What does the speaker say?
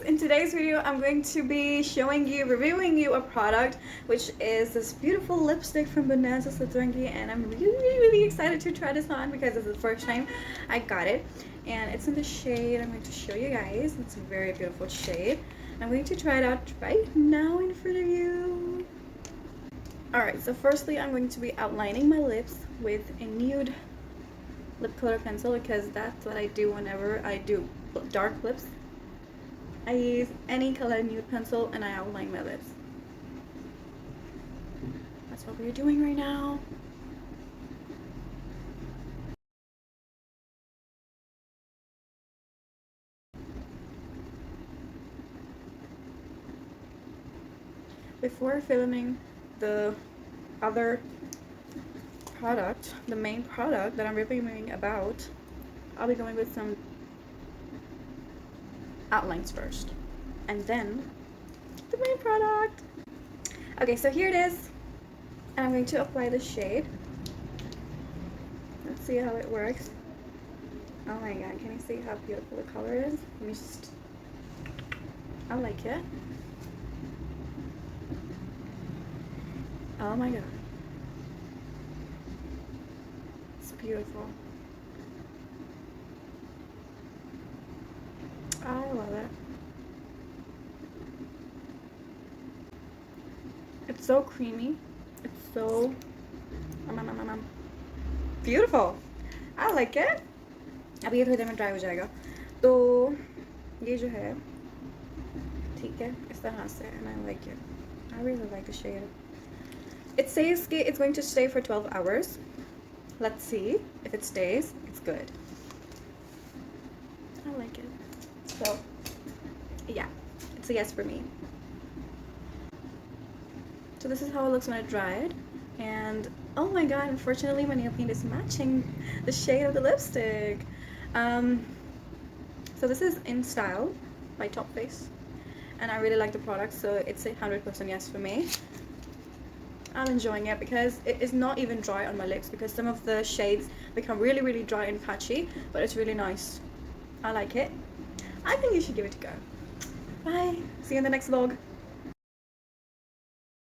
in today's video I'm going to be reviewing you a product, which is this beautiful lipstick from Bonanza Satrangi, and I'm really excited to try this on because it's the first time I got it, and it's in the shade I'm going to show you guys. It's a very beautiful shade. I'm going to try it out right now in front of you. Alright, so firstly I'm going to be outlining my lips with a nude lip color pencil because that's what I do whenever I do dark lips. I use any color nude pencil and I outline my lips. That's what we're doing right now. Before filming the other product, the main product that I'm reviewing about, I'll be going with some outlines first and then the main product. Okay, so here it is, and I'm going to apply the shade. Let's see how it works. Oh my god, can you see how beautiful the color is? Let me just, I like it. Oh my god, it's beautiful. I love it. It's so creamy. It's so beautiful. I like it. अभी ये थोड़ी देर में dry हो जाएगा, तो ये जो है ठीक है इस तरह से, and I like it. I really like the shade. It says it's going to stay for 12 hours. Let's see if it stays. It's good. I like it. So yeah, it's a yes for me. So this is how it looks when it dried, and oh my god, unfortunately my nail paint is matching the shade of the lipstick. So this is InStyle by Top Face, and I really like the product, so it's a 100% yes for me. I'm enjoying it because it is not even dry on my lips, because some of the shades become really dry and patchy, but it's really nice. I like it. I think you should give it a go. Bye. See you in the next vlog.